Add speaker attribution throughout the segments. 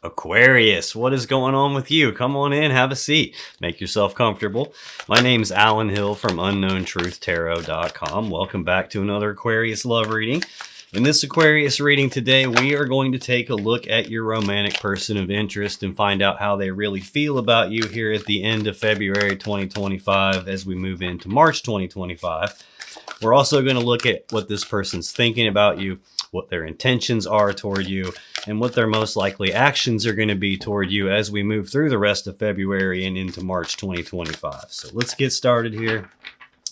Speaker 1: Aquarius, what is going on with you? Come on in, have a seat, make yourself comfortable. My name's Alan Hill from UnknownTruthTarot.com. Welcome back to another Aquarius love reading. In this Aquarius reading today, we are going to take a look at your romantic person of interest and find out how they really feel about you here at the end of February 2025 as we move into March 2025. We're also going to look at what this person's thinking about you, what their intentions are toward you, and what their most likely actions are going to be toward you as we move through the rest of February and into March 2025. So let's get started here.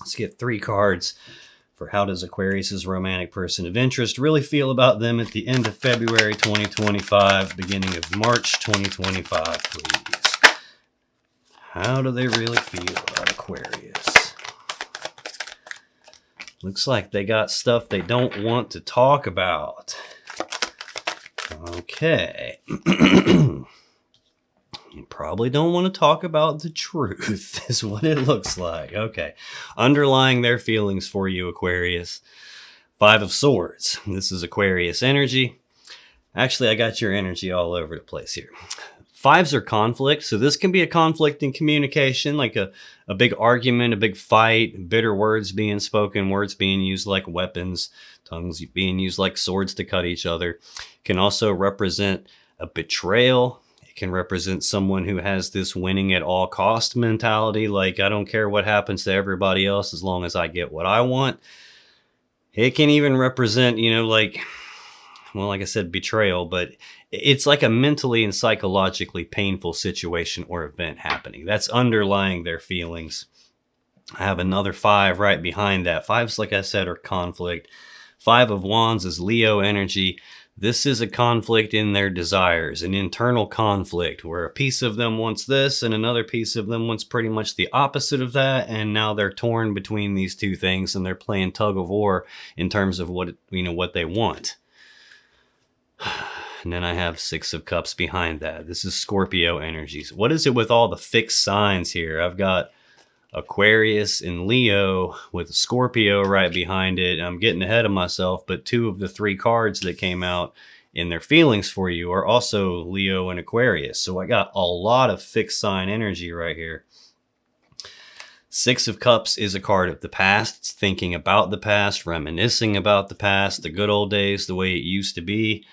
Speaker 1: Let's get 3 cards for how does Aquarius's romantic person of interest really feel about them at the end of February 2025, beginning of March 2025, please. How do they really feel about Aquarius? Looks like they got stuff they don't want to talk about. Okay. You probably don't want to talk about the truth, is what it looks like. Okay. Underlying their feelings for you, Aquarius. 5 of Swords. This is Aquarius energy. Actually, I got your energy all over the place here. 5s are conflict, so this can be a conflict in communication, like a big argument, a big fight, bitter words being spoken, words being used like weapons, tongues being used like swords to cut each other. Can also represent a betrayal. It can represent someone who has this winning at all cost mentality, like I don't care what happens to everybody else as long as I get what I want. It can even represent, like I said, betrayal, but it's like a mentally and psychologically painful situation or event happening. That's underlying their feelings. I have another 5 right behind that. 5s, like I said, are conflict. 5 of Wands is Leo energy. This is a conflict in their desires, an internal conflict where a piece of them wants this and another piece of them wants pretty much the opposite of that. And now they're torn between these two things and they're playing tug of war in terms of what they want. And then I have 6 of Cups behind that. This is Scorpio energies. What is it with all the fixed signs here? I've got Aquarius and Leo with Scorpio right behind it. I'm getting ahead of myself, but 2 of the 3 cards that came out in their feelings for you are also Leo and Aquarius. So I got a lot of fixed sign energy right here. 6 of Cups is a card of the past. It's thinking about the past, reminiscing about the past, the good old days, the way it used to be.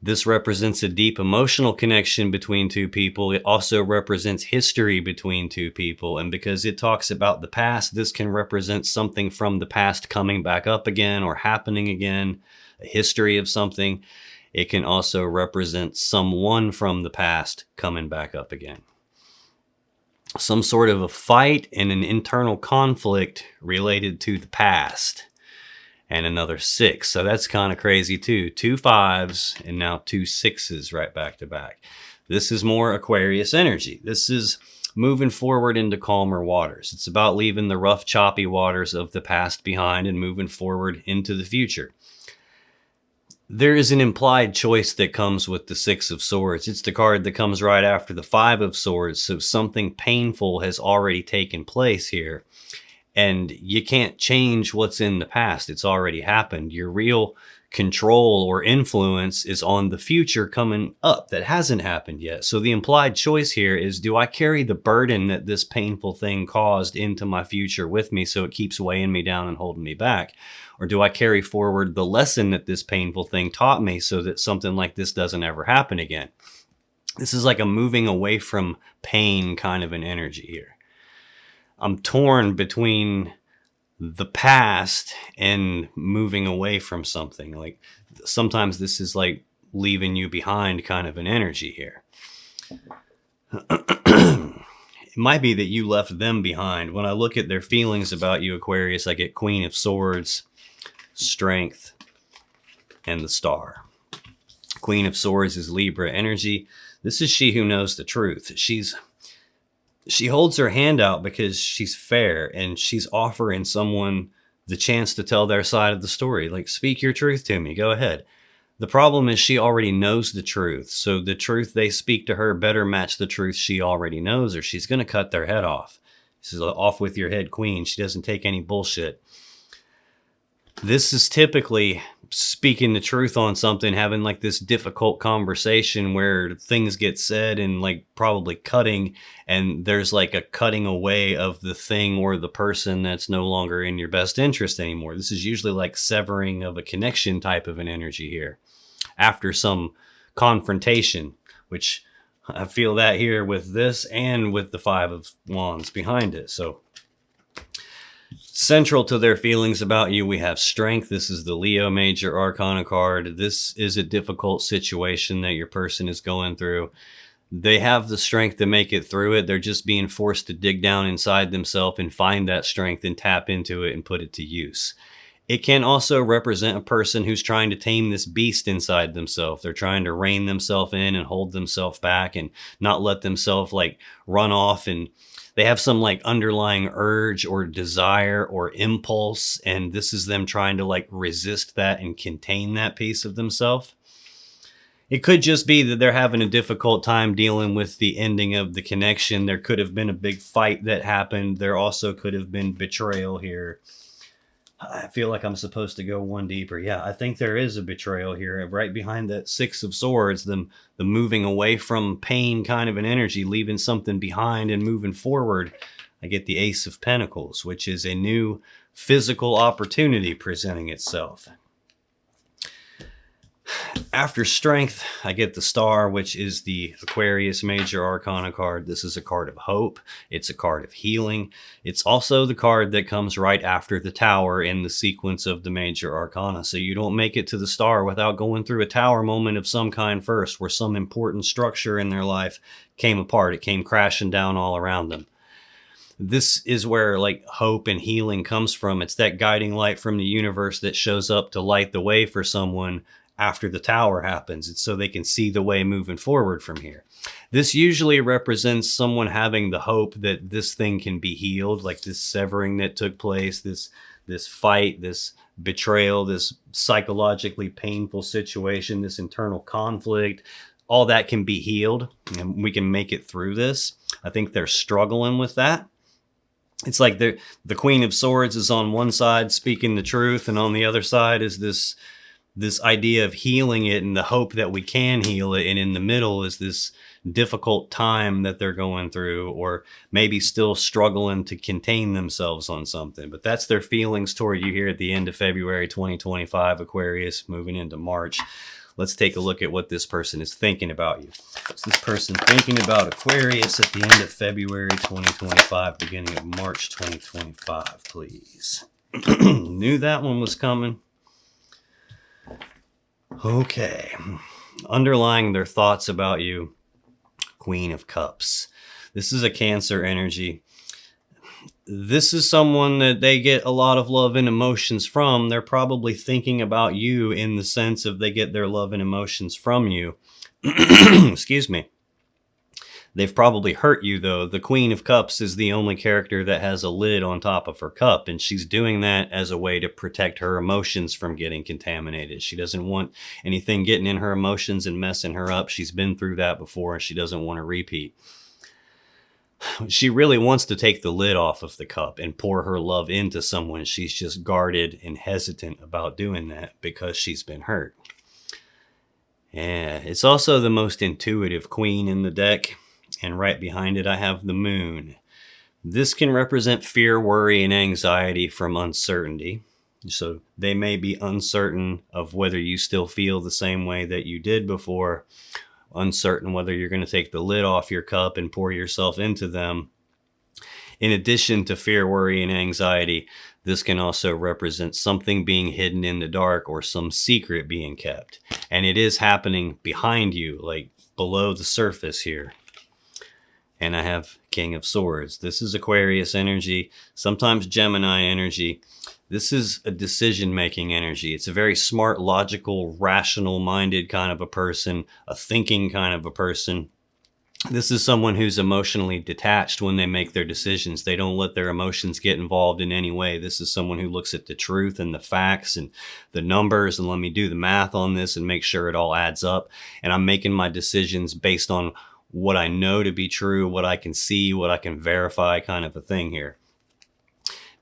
Speaker 1: This represents a deep emotional connection between 2 people. It also represents history between 2 people. And because it talks about the past, this can represent something from the past coming back up again or happening again, a history of something. It can also represent someone from the past coming back up again. Some sort of a fight and an internal conflict related to the past. And another 6. So that's kind of crazy too. 2 5s and now 2 6s right back to back. This is more Aquarius energy. This is moving forward into calmer waters. It's about leaving the rough, choppy waters of the past behind and moving forward into the future. There is an implied choice that comes with the 6 of Swords. It's the card that comes right after the 5 of Swords. So something painful has already taken place here. And you can't change what's in the past. It's already happened. Your real control or influence is on the future coming up that hasn't happened yet. So the implied choice here is, do I carry the burden that this painful thing caused into my future with me so it keeps weighing me down and holding me back? Or do I carry forward the lesson that this painful thing taught me so that something like this doesn't ever happen again? This is like a moving away from pain kind of an energy here. I'm torn between the past and moving away from something. Like sometimes this is like leaving you behind kind of an energy here. It might be that you left them behind. When I look at their feelings about you, Aquarius, I get Queen of Swords, Strength, and the Star. Queen of Swords is Libra energy. This is she who knows the truth. She holds her hand out because she's fair and she's offering someone the chance to tell their side of the story. Like, speak your truth to me. Go ahead. The problem is she already knows the truth. So the truth they speak to her better match the truth she already knows or she's going to cut their head off. This is off with your head, queen. She doesn't take any bullshit. This is typically speaking the truth on something, having like this difficult conversation where things get said and like probably cutting, and there's like a cutting away of the thing or the person that's no longer in your best interest anymore. This is usually like severing of a connection type of an energy here after some confrontation, which I feel that here with this and with the Five of Wands behind it. So central to their feelings about you, we have strength. This is the Leo Major Arcana card. This is a difficult situation that your person is going through. They have the strength to make it through it. They're just being forced to dig down inside themselves and find that strength and tap into it and put it to use. It can also represent a person who's trying to tame this beast inside themselves. They're trying to rein themselves in and hold themselves back and not let themselves like run off, and they have some like underlying urge or desire or impulse, and this is them trying to like resist that and contain that piece of themselves. It could just be that they're having a difficult time dealing with the ending of the connection. There could have been a big fight that happened. There also could have been betrayal here. I feel like I'm supposed to go one deeper. Yeah, I think there is a betrayal here. Right behind that Six of Swords, the moving away from pain kind of an energy, leaving something behind and moving forward. I get the Ace of Pentacles, which is a new physical opportunity presenting itself. After strength, I get the Star, which is the Aquarius Major Arcana card. This is a card of hope. It's a card of healing. It's also the card that comes right after the Tower in the sequence of the Major Arcana. So you don't make it to the Star without going through a Tower moment of some kind first, where some important structure in their life came apart. It came crashing down all around them. This is where like hope and healing comes from. It's that guiding light from the universe that shows up to light the way for someone after the Tower happens. It's so they can see the way moving forward from here. This usually represents someone having the hope that this thing can be healed, like this severing that took place, this fight, this betrayal, this psychologically painful situation, this internal conflict. All that can be healed and we can make it through this. I think they're struggling with that. It's like the Queen of Swords is on one side speaking the truth, and on the other side is this idea of healing it and the hope that we can heal it. And in the middle is this difficult time that they're going through, or maybe still struggling to contain themselves on something. But that's their feelings toward you here at the end of February 2025, Aquarius, moving into March. Let's take a look at what this person is thinking about you. What's this person thinking about Aquarius at the end of February 2025, beginning of March 2025, please? Knew that one was coming. Okay. Underlying their thoughts about you, Queen of Cups. This is a Cancer energy. This is someone that they get a lot of love and emotions from. They're probably thinking about you in the sense of they get their love and emotions from you. Excuse me. They've probably hurt you, though. The Queen of Cups is the only character that has a lid on top of her cup, and she's doing that as a way to protect her emotions from getting contaminated. She doesn't want anything getting in her emotions and messing her up. She's been through that before, and she doesn't want to repeat. She really wants to take the lid off of the cup and pour her love into someone. She's just guarded and hesitant about doing that because she's been hurt. Yeah, it's also the most intuitive queen in the deck. And right behind it, I have the Moon. This can represent fear, worry, and anxiety from uncertainty. So they may be uncertain of whether you still feel the same way that you did before, uncertain whether you're going to take the lid off your cup and pour yourself into them. In addition to fear, worry, and anxiety, this can also represent something being hidden in the dark or some secret being kept. And it is happening behind you, like below the surface here. And I have King of Swords. This is Aquarius energy, sometimes Gemini energy. This is a decision-making energy. It's a very smart, logical, rational-minded kind of a person, a thinking kind of a person. This is someone who's emotionally detached when they make their decisions. They don't let their emotions get involved in any way. This is someone who looks at the truth and the facts and the numbers and let me do the math on this and make sure it all adds up. And I'm making my decisions based on what I know to be true, what I can see, what I can verify, kind of a thing here.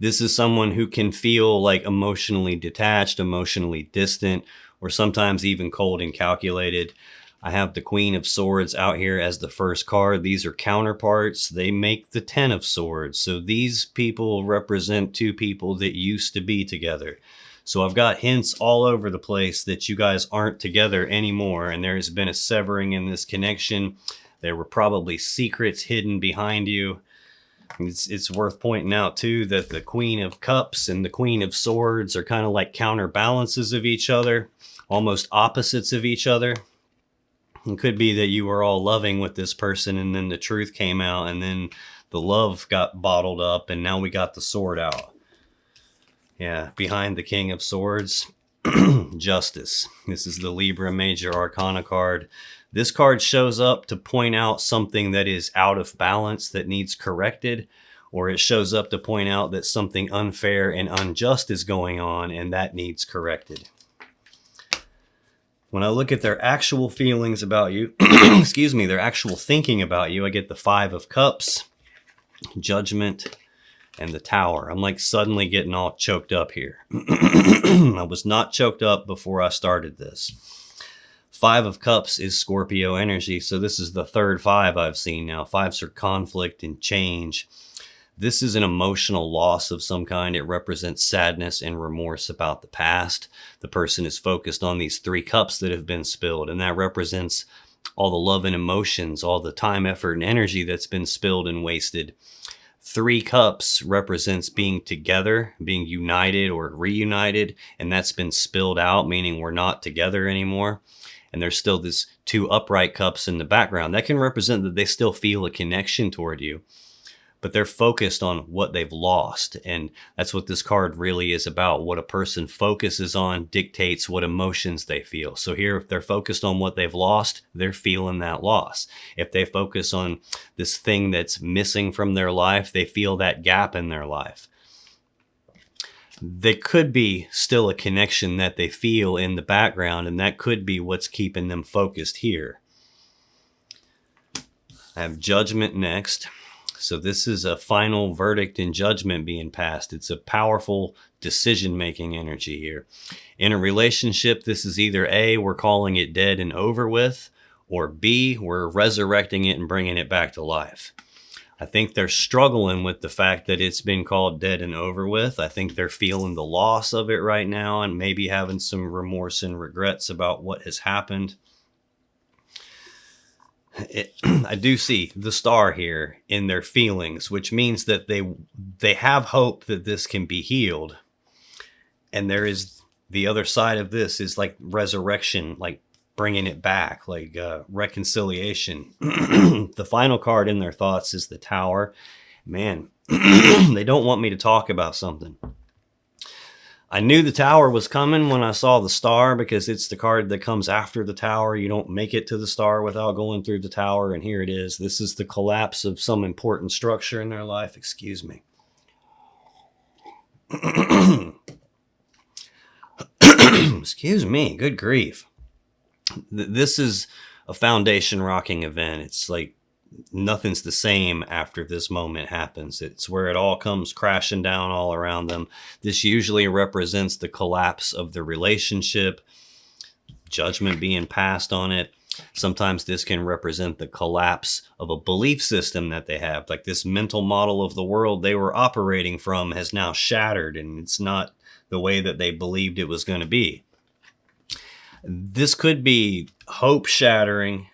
Speaker 1: This is someone who can feel like emotionally detached, emotionally distant, or sometimes even cold and calculated. I have the Queen of Swords out here as the first card. These are counterparts. They make the Ten of Swords. So these people represent two people that used to be together. So I've got hints all over the place that you guys aren't together anymore, and there has been a severing in this connection. There were probably secrets hidden behind you. It's worth pointing out too that the Queen of Cups and the Queen of Swords are kind of like counterbalances of each other, almost opposites of each other. It could be that you were all loving with this person and then the truth came out and then the love got bottled up and now we got the sword out. Yeah, behind the King of Swords, Justice. This is the Libra Major Arcana card. This card shows up to point out something that is out of balance that needs corrected, or it shows up to point out that something unfair and unjust is going on and that needs corrected. When I look at their actual feelings about you, excuse me, their actual thinking about you, I get the Five of Cups, Judgment, and the Tower. I'm like suddenly getting all choked up here. I was not choked up before I started this. Five of Cups is Scorpio energy, so this is the third five I've seen now. Fives are conflict and change. This is an emotional loss of some kind. It represents sadness and remorse about the past. The person is focused on these three cups that have been spilled, and that represents all the love and emotions, all the time, effort, and energy that's been spilled and wasted. Three cups represents being together, being united or reunited, and that's been spilled out, meaning we're not together anymore. And there's still this two upright cups in the background. That can represent that they still feel a connection toward you, but they're focused on what they've lost. And that's what this card really is about. What a person focuses on dictates what emotions they feel. So here, if they're focused on what they've lost, they're feeling that loss. If they focus on this thing that's missing from their life, they feel that gap in their life. There could be still a connection that they feel in the background, and that could be what's keeping them focused here. I have Judgment next. So this is a final verdict and judgment being passed. It's a powerful decision-making energy here. In a relationship, this is either A, we're calling it dead and over with, or B, we're resurrecting it and bringing it back to life. I think they're struggling with the fact that it's been called dead and over with. I think they're feeling the loss of it right now and maybe having some remorse and regrets about what has happened. I do see the star here in their feelings, which means that they have hope that this can be healed. And there is the other side of this is like resurrection, like bringing it back, like reconciliation. The final card in their thoughts is the Tower. Man, they don't want me to talk about something. I knew the Tower was coming when I saw the star because it's the card that comes after the Tower. You don't make it to the star without going through the Tower, and here it is. This is the collapse of some important structure in their life. Excuse me. Excuse me. Good grief. This is a foundation rocking event. It's like nothing's the same after this moment happens. It's where it all comes crashing down all around them. This usually represents the collapse of the relationship, judgment being passed on it. Sometimes this can represent the collapse of a belief system that they have. Like this mental model of the world they were operating from has now shattered and it's not the way that they believed it was going to be. This could be hope shattering,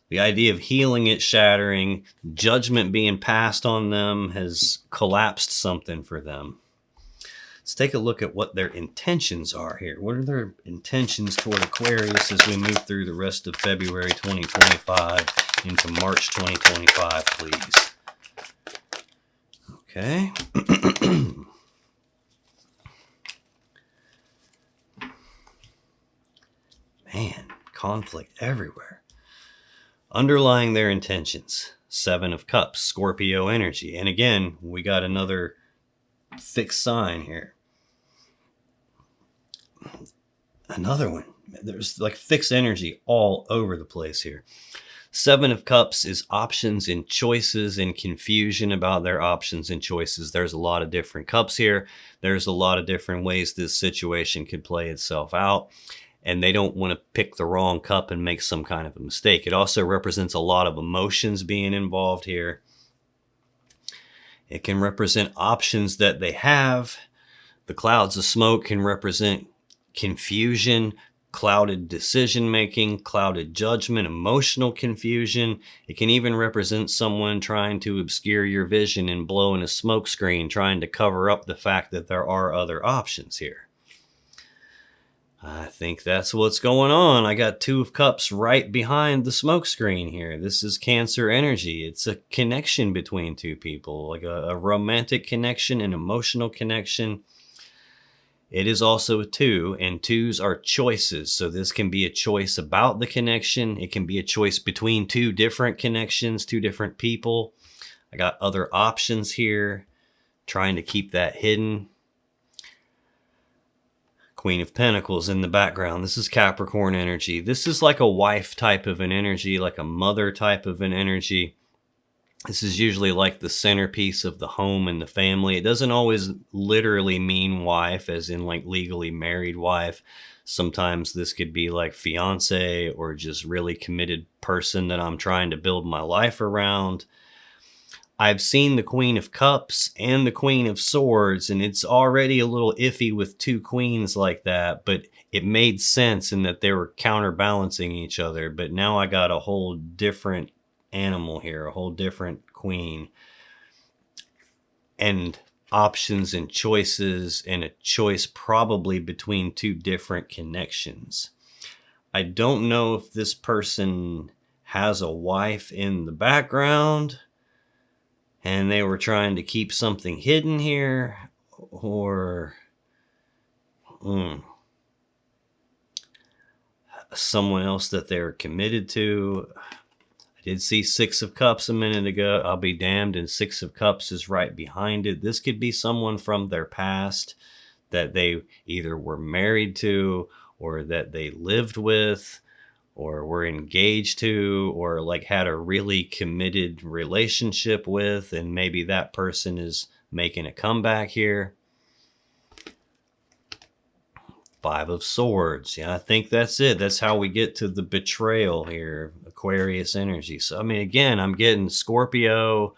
Speaker 1: the idea of healing it shattering, judgment being passed on them has collapsed something for them. Let's take a look at what their intentions are here. What are their intentions toward Aquarius as we move through the rest of February 2025 into March 2025, please? Okay. Man, conflict everywhere. Underlying their intentions, Seven of Cups, Scorpio energy. And again, we got another fixed sign here. Another one. There's like fixed energy all over the place here. Seven of Cups is options and choices and confusion about their options and choices. There's a lot of different cups here. There's a lot of different ways this situation could play itself out. And they don't want to pick the wrong cup and make some kind of a mistake. It also represents a lot of emotions being involved here. It can represent options that they have. The clouds of smoke can represent confusion, clouded decision making, clouded judgment, emotional confusion. It can even represent someone trying to obscure your vision and blowing a smoke screen, trying to cover up the fact that there are other options here. I think that's what's going on. I got Two of Cups right behind the smoke screen here. This is Cancer energy. It's a connection between two people, like a romantic connection, an emotional connection. It is also a two, and twos are choices. So this can be a choice about the connection. It can be a choice between two different connections, two different people. I got other options here, trying to keep that hidden. Queen of Pentacles in the background. This is Capricorn energy. This is like a wife type of an energy, like a mother type of an energy. This is usually like the centerpiece of the home and the family. It doesn't always literally mean wife, as in like legally married wife. Sometimes this could be like fiance or just really committed person that I'm trying to build my life around. I've seen the Queen of Cups and the Queen of Swords, and it's already a little iffy with two queens like that, but it made sense in that they were counterbalancing each other. But now I got a whole different animal here, a whole different queen, and options and choices, and a choice probably between two different connections. I don't know if this person has a wife in the background and they were trying to keep something hidden here, or someone else that they're committed to. I did see Six of Cups a minute ago. I'll be damned, and Six of Cups is right behind it. This could be someone from their past that they either were married to, or that they lived with, or were engaged to, or like had a really committed relationship with, and maybe that person is making a comeback here. Five of Swords. Yeah, I think that's it. That's how we get to the betrayal here, Aquarius energy. So, I mean, again, I'm getting Scorpio,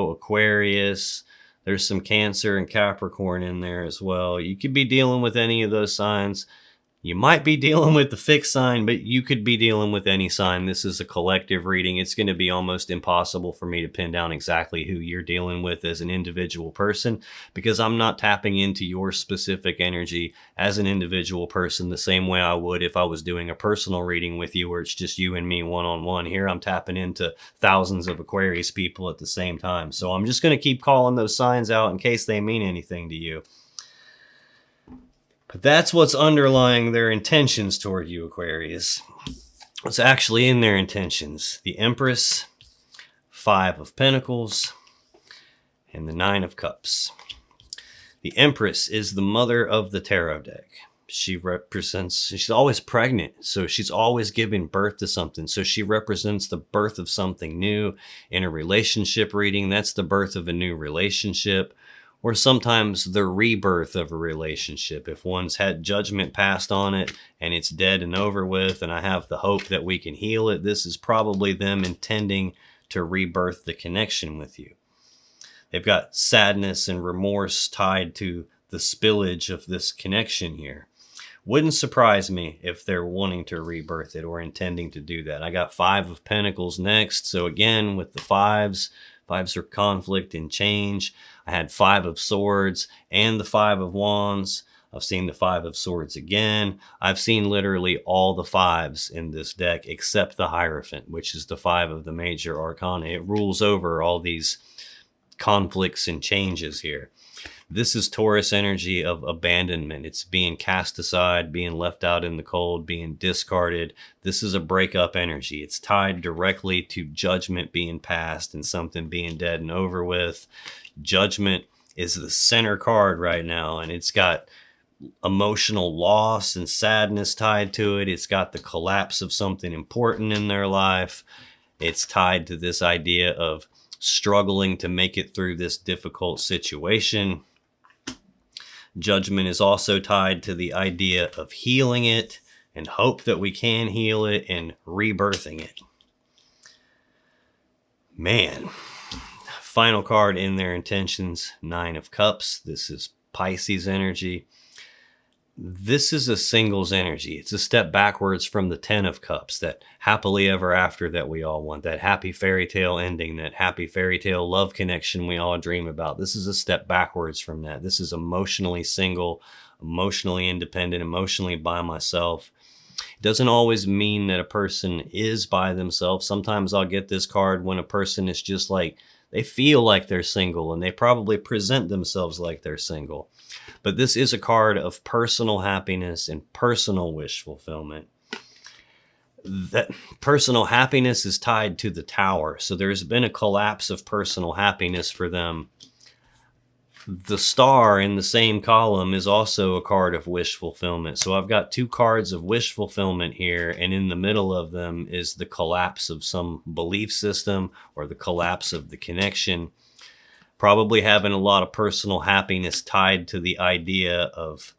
Speaker 1: Aquarius. There's some Cancer and Capricorn in there as well. You could be dealing with any of those signs. You might be dealing with the fixed sign, but you could be dealing with any sign. This is a collective reading. It's going to be almost impossible for me to pin down exactly who you're dealing with as an individual person, because I'm not tapping into your specific energy as an individual person the same way I would if I was doing a personal reading with you where it's just you and me one-on-one. Here I'm tapping into thousands of Aquarius people at the same time. So I'm just going to keep calling those signs out in case they mean anything to you. But that's what's underlying their intentions toward you, Aquarius. What's actually in their intentions? The Empress, Five of Pentacles, and the Nine of Cups. The Empress is the mother of the tarot deck. She represents, she's always pregnant, so she's always giving birth to something. So she represents the birth of something new. In a relationship reading, that's the birth of a new relationship. Or sometimes the rebirth of a relationship. If one's had judgment passed on it and it's dead and over with, and I have the hope that we can heal it, this is probably them intending to rebirth the connection with you. They've got sadness and remorse tied to the spillage of this connection here. Wouldn't surprise me if they're wanting to rebirth it or intending to do that. I got Five of Pentacles next. So again, with the fives are conflict and change. I had Five of Swords and the Five of Wands. I've seen the Five of Swords again. I've seen literally all the fives in this deck except the Hierophant, which is the five of the major arcana. It rules over all these conflicts and changes here. This is Taurus energy of abandonment. It's being cast aside, being left out in the cold, being discarded. This is a breakup energy. It's tied directly to judgment being passed and something being dead and over with. Judgment is the center card right now, and it's got emotional loss and sadness tied to it. It's got the collapse of something important in their life. It's tied to this idea of struggling to make it through this difficult situation. Judgment is also tied to the idea of healing it and hope that we can heal it and rebirthing it. Man, final card in their intentions, 9 of Cups. This is Pisces energy. This is a singles energy. It's a step backwards from the 10 of Cups, that happily ever after that we all want, that happy fairy tale ending, that happy fairy tale love connection we all dream about. This is a step backwards from that. This is emotionally single, emotionally independent, emotionally by myself. It doesn't always mean that a person is by themselves. Sometimes I'll get this card when a person is just like, they feel like they're single and they probably present themselves like they're single. But this is a card of personal happiness and personal wish fulfillment. That personal happiness is tied to the Tower. So there's been a collapse of personal happiness for them. The Star in the same column is also a card of wish fulfillment. So I've got 2 cards of wish fulfillment here, and in the middle of them is the collapse of some belief system or the collapse of the connection. Probably having a lot of personal happiness tied to the idea of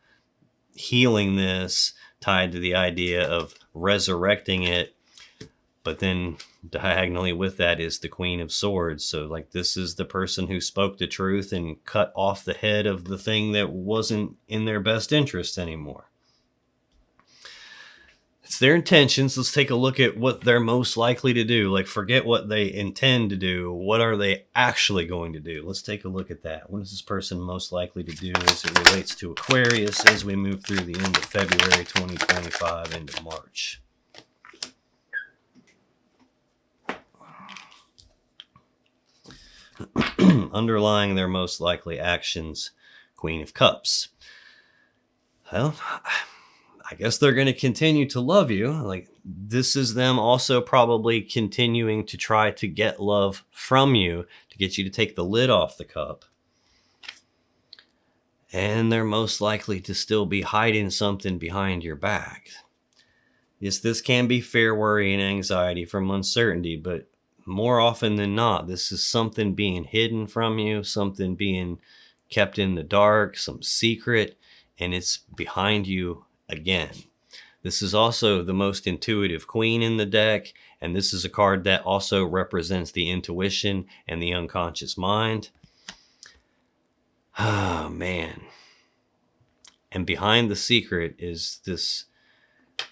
Speaker 1: healing this, tied to the idea of resurrecting it. But then diagonally with that is the Queen of Swords. So like, this is the person who spoke the truth and cut off the head of the thing that wasn't in their best interest anymore. It's their intentions. Let's take a look at what they're most likely to do. Like, forget what they intend to do. What are they actually going to do? Let's take a look at that. What is this person most likely to do as it relates to Aquarius as we move through the end of February 2025 into March? Underlying their most likely actions, Queen of Cups. Well, I guess they're going to continue to love you. Like, this is them also probably continuing to try to get love from you, to get you to take the lid off the cup. And they're most likely to still be hiding something behind your back. Yes, this can be fear, worry, and anxiety from uncertainty, but more often than not, this is something being hidden from you, something being kept in the dark, some secret, and it's behind you again. This is also the most intuitive queen in the deck, and this is a card that also represents the intuition and the unconscious mind. Oh, man. And behind the secret is this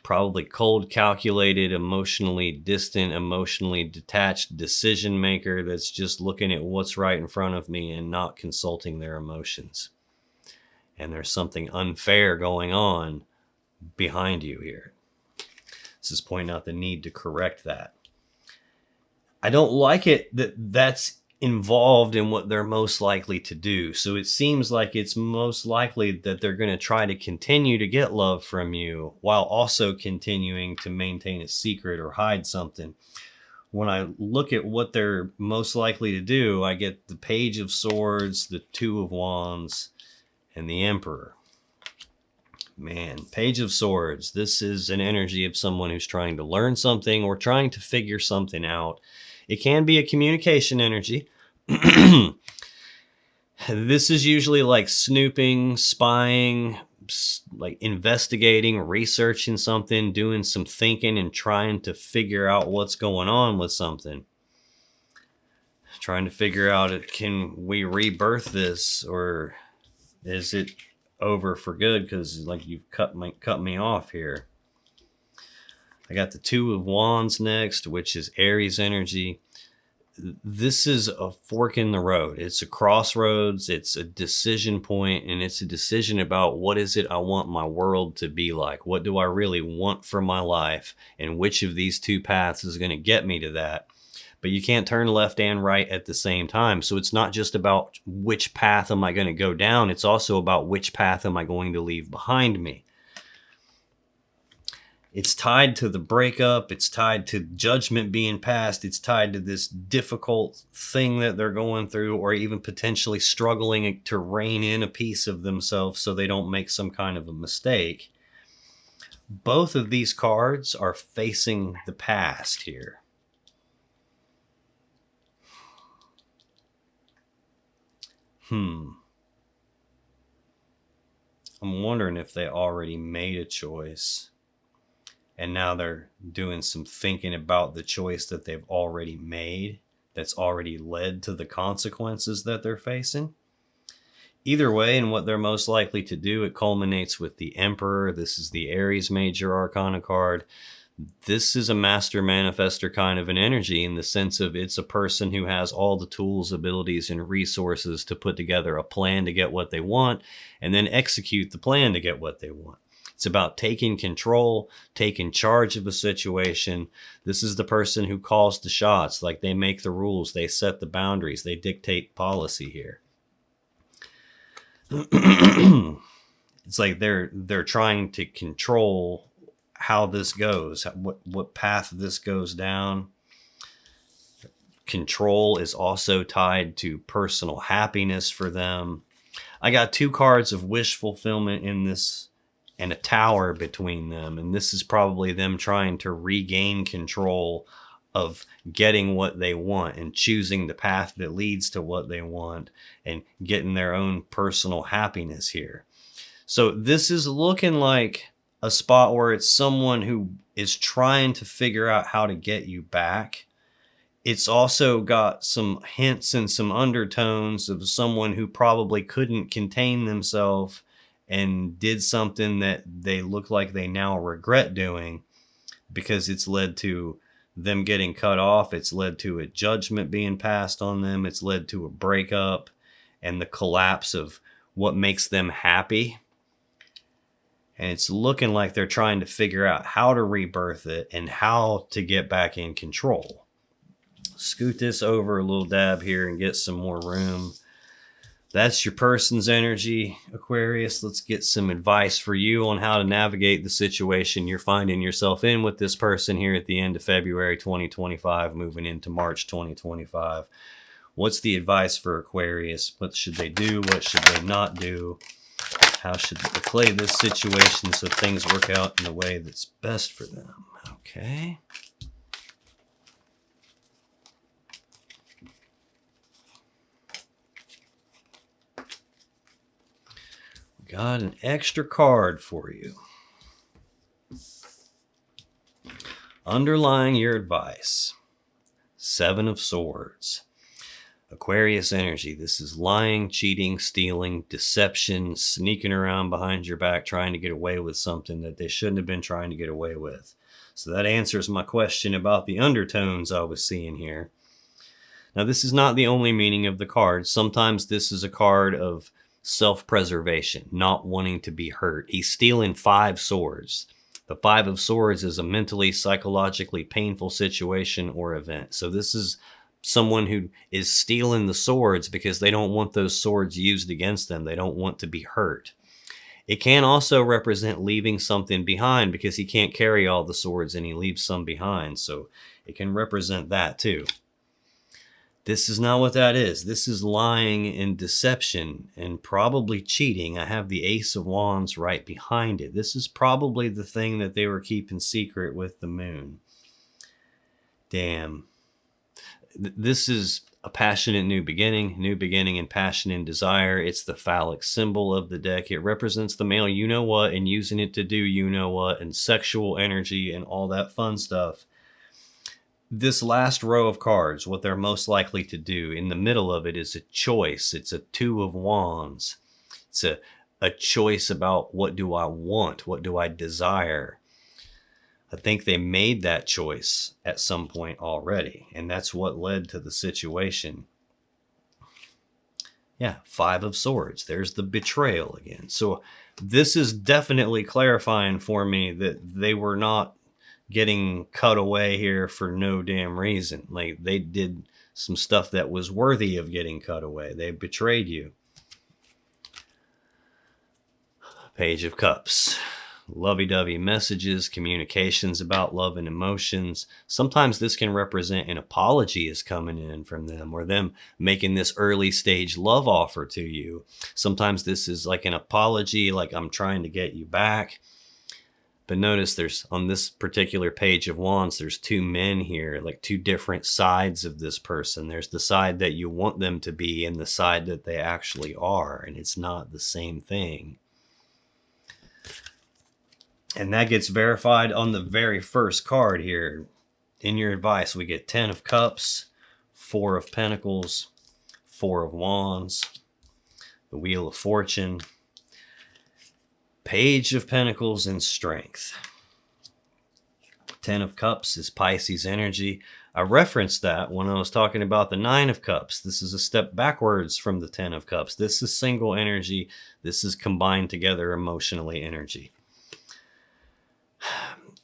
Speaker 1: probably cold, calculated, emotionally distant, emotionally detached decision maker that's just looking at what's right in front of me and not consulting their emotions. And there's something unfair going on behind you here. This is pointing out the need to correct that. I don't like it that that's involved in what they're most likely to do. So it seems like it's most likely that they're going to try to continue to get love from you while also continuing to maintain a secret or hide something. When I look at what they're most likely to do, I get the Page of Swords, the Two of Wands, and the Emperor. Man, Page of Swords. This is an energy of someone who's trying to learn something or trying to figure something out. It can be a communication energy. This is usually like snooping, spying, like investigating, researching something, doing some thinking and trying to figure out what's going on with something. Trying to figure out, can we rebirth this, or is it over for good because like you've cut me off here. I got the Two of Wands next, which is Aries energy. This is a fork in the road. It's a crossroads. It's a decision point, and it's a decision about what is it I want my world to be like? What do I really want for my life? And which of these two paths is going to get me to that? But you can't turn left and right at the same time. So it's not just about which path am I going to go down. It's also about which path am I going to leave behind me. It's tied to the breakup. It's tied to judgment being passed. It's tied to this difficult thing that they're going through, or even potentially struggling to rein in a piece of themselves so they don't make some kind of a mistake. Both of these cards are facing the past here. I'm wondering if they already made a choice and now they're doing some thinking about the choice that they've already made that's already led to the consequences that they're facing. Either way, and what they're most likely to do, it culminates with the Emperor. This is the Aries Major Arcana card. This is a master manifester kind of an energy, in the sense of it's a person who has all the tools, abilities, and resources to put together a plan to get what they want and then execute the plan to get what they want. It's about taking control, taking charge of a situation. This is the person who calls the shots. Like, they make the rules, they set the boundaries, they dictate policy here. It's like they're trying to control how this goes, what path this goes down. Control is also tied to personal happiness for them. I got 2 cards of wish fulfillment in this and a tower between them, and this is probably them trying to regain control of getting what they want and choosing the path that leads to what they want and getting their own personal happiness here. So this is looking like a spot where it's someone who is trying to figure out how to get you back. It's also got some hints and some undertones of someone who probably couldn't contain themselves and did something that they look like they now regret doing, because it's led to them getting cut off. It's led to a judgment being passed on them. It's led to a breakup and the collapse of what makes them happy. And it's looking like they're trying to figure out how to rebirth it and how to get back in control. Scoot this over a little dab here and get some more room. That's your person's energy, Aquarius. Let's get some advice for you on how to navigate the situation you're finding yourself in with this person here at the end of February 2025, moving into March 2025. What's the advice for Aquarius? What should they do? What should they not do? How should they play this situation so things work out in the way that's best for them? Okay. Got an extra card for you. Underlying your advice, 7 of Swords. Aquarius energy. This is lying, cheating, stealing, deception, sneaking around behind your back, trying to get away with something that they shouldn't have been trying to get away with. So that answers my question about the undertones I was seeing here. Now, this is not the only meaning of the card. Sometimes this is a card of self-preservation, not wanting to be hurt. He's stealing 5 swords. The 5 of Swords is a mentally, psychologically painful situation or event. So this is someone who is stealing the swords because they don't want those swords used against them. They don't want to be hurt. It can also represent leaving something behind because he can't carry all the swords and he leaves some behind. So it can represent that too. This is not what that is. This is lying and deception and probably cheating. I have the Ace of Wands right behind it. This is probably the thing that they were keeping secret with the moon. Damn. This is a passionate new beginning and passion and desire. It's the phallic symbol of the deck. It represents the male you-know-what and using it to do you-know-what and sexual energy and all that fun stuff. This last row of cards, what they're most likely to do, in the middle of it is a choice. It's a 2 of Wands. It's a choice about what do I want? What do I desire? I think they made that choice at some point already, and that's what led to the situation. Yeah, 5 of Swords. There's the betrayal again. So this is definitely clarifying for me that they were not getting cut away here for no damn reason. Like, they did some stuff that was worthy of getting cut away. They betrayed you. Page of Cups. lovey-dovey messages, communications about love and emotions. Sometimes this can represent an apology is coming in from them, or them making this early stage love offer to you. Sometimes this is like an apology, like I'm trying to get you back. But notice there's, on this particular page of wands, there's two men here, like two different sides of this person. There's the side that you want them to be and the side that they actually are, and it's not the same thing. And that gets verified on the very first card here. In your advice, we get 10 of Cups, 4 of Pentacles, 4 of Wands, the Wheel of Fortune, Page of Pentacles, and Strength. 10 of Cups is Pisces energy. I referenced that when I was talking about the 9 of Cups. This is a step backwards from the 10 of Cups. This is single energy. This is combined together emotionally energy.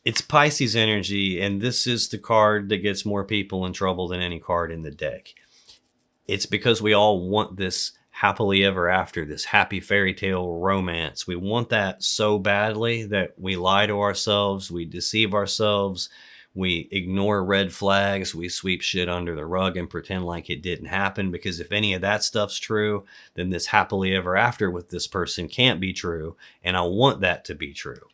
Speaker 1: It's Pisces energy, and this is the card that gets more people in trouble than any card in the deck. It's because we all want this happily ever after, this happy fairy tale romance. We want that so badly that we lie to ourselves, we deceive ourselves, we ignore red flags, we sweep shit under the rug and pretend like it didn't happen, because if any of that stuff's true, then this happily ever after with this person can't be true, and I want that to be true.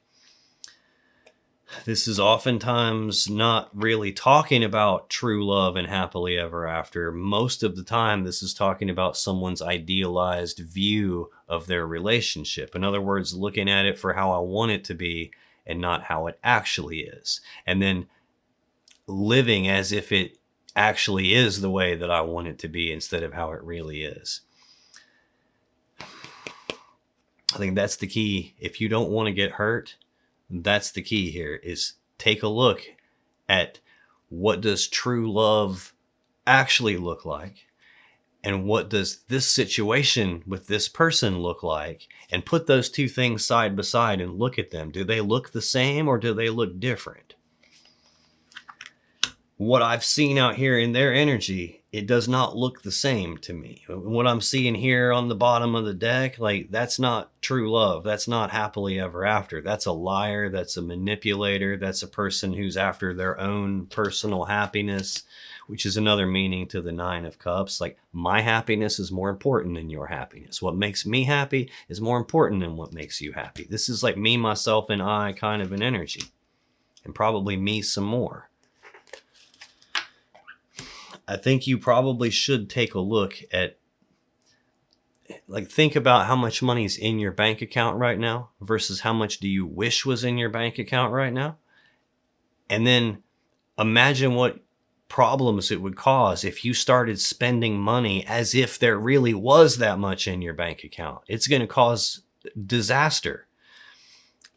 Speaker 1: This is oftentimes not really talking about true love and happily ever after. Most of the time, this is talking about someone's idealized view of their relationship. In other words, looking at it for how I want it to be and not how it actually is. And then living as if it actually is the way that I want it to be instead of how it really is. I think that's the key. If you don't want to get hurt, that's the key here, is take a look at what does true love actually look like, and what does this situation with this person look like, and put those two things side by side and look at them. Do they look the same or do they look different? What I've seen out here in their energy, it does not look the same to me. What I'm seeing here on the bottom of the deck, like, that's not true love. That's not happily ever after. That's a liar. That's a manipulator. That's a person who's after their own personal happiness, which is another meaning to the 9 of Cups. Like, my happiness is more important than your happiness. What makes me happy is more important than what makes you happy. This is like me, myself, and I kind of an energy, and probably me some more. I think you probably should take a look at, like, think about how much money is in your bank account right now versus how much do you wish was in your bank account right now. And then imagine what problems it would cause if you started spending money as if there really was that much in your bank account. It's going to cause disaster.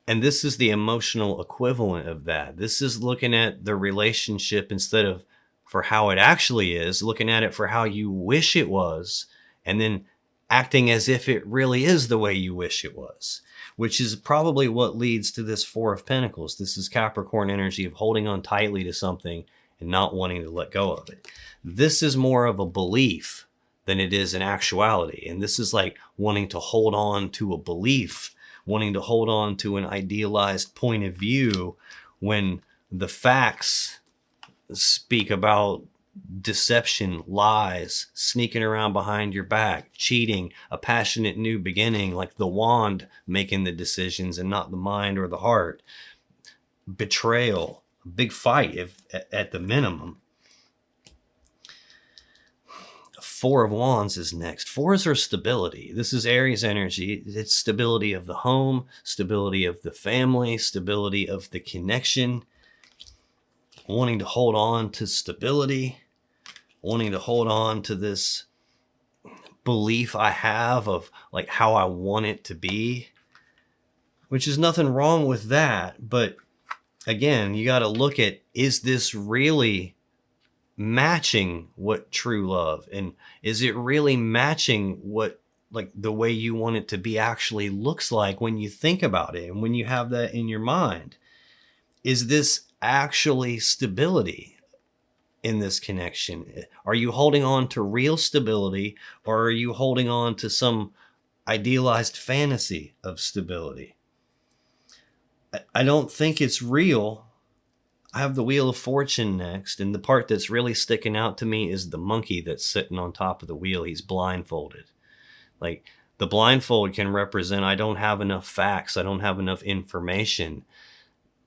Speaker 1: And this is the emotional equivalent of that. This is looking at the relationship instead of for how it actually is, looking at it for how you wish it was, and then acting as if it really is the way you wish it was, which is probably what leads to this 4 of Pentacles. This is Capricorn energy of holding on tightly to something and not wanting to let go of it. This is more of a belief than it is an actuality. And this is like wanting to hold on to a belief, wanting to hold on to an idealized point of view when the facts speak about deception, lies, sneaking around behind your back, cheating, a passionate new beginning, like the wand making the decisions and not the mind or the heart, betrayal, a big fight if, at the minimum. 4 of Wands is next. 4s are stability. This is Aries energy. It's stability of the home, stability of the family, stability of the connection, wanting to hold on to stability, wanting to hold on to this belief I have of like how I want it to be, which is nothing wrong with that. But again, you got to look at, is this really matching what true love, and is it really matching what like the way you want it to be actually looks like when you think about it and when you have that in your mind? Is this actually stability in this connection? Are you holding on to real stability, or are you holding on to some idealized fantasy of stability? I don't think it's real. I have the Wheel of Fortune next, and the part that's really sticking out to me is the monkey that's sitting on top of the wheel. He's blindfolded. Like, the blindfold can represent, I don't have enough facts, I don't have enough information.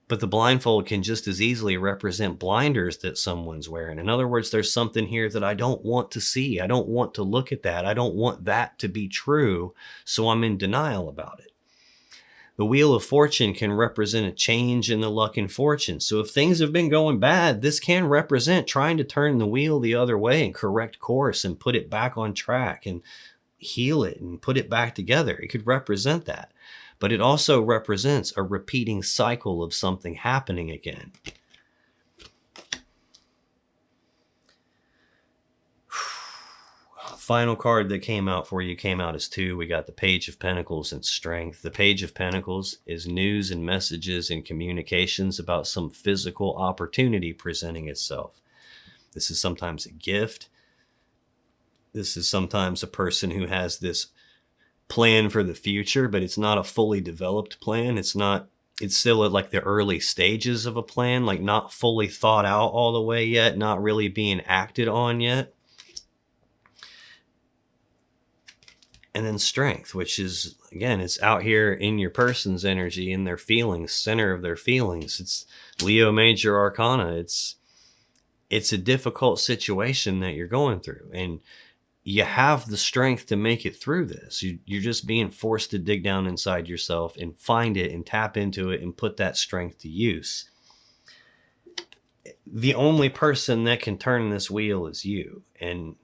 Speaker 1: But the blindfold can just as easily represent blinders that someone's wearing. In other words, there's something here that I don't want to see. I don't want to look at that. I don't want that to be true. So I'm in denial about it. The Wheel of Fortune can represent a change in the luck and fortune. So if things have been going bad, this can represent trying to turn the wheel the other way and correct course and put it back on track and heal it and put it back together. It could represent that. But it also represents a repeating cycle of something happening again. Final card that came out for you came out as 2. We got the Page of Pentacles and Strength. The Page of Pentacles is news and messages and communications about some physical opportunity presenting itself. This is sometimes a gift. This is sometimes a person who has this plan for the future, but it's not a fully developed plan. It's still at like the early stages of a plan, like not fully thought out all the way yet, not really being acted on yet. And then Strength, which is, again, it's out here in your person's energy, in their feelings, center of their feelings. It's Leo Major Arcana. It's a difficult situation that you're going through, and you have the strength to make it through this. You're just being forced to dig down inside yourself and find it and tap into it and put that strength to use. The only person that can turn this wheel is you. And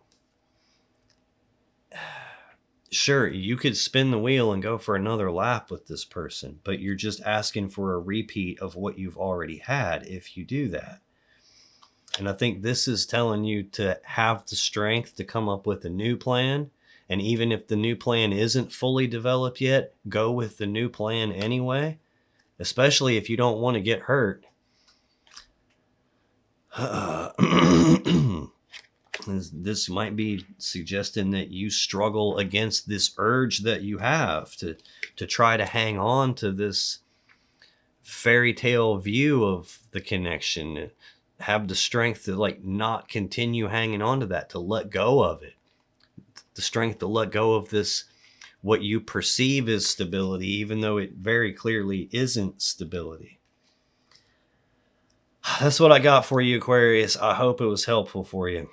Speaker 1: sure, you could spin the wheel and go for another lap with this person, but you're just asking for a repeat of what you've already had if you do that. And I think this is telling you to have the strength to come up with a new plan. And even if the new plan isn't fully developed yet, go with the new plan anyway, especially if you don't want to get hurt. This might be suggesting that you struggle against this urge that you have to try to hang on to this fairy tale view of the connection. Have the strength to like not continue hanging on to that, to let go of it. The strength to let go of this, what you perceive as stability, even though it very clearly isn't stability. That's what I got for you, Aquarius. I hope it was helpful for you.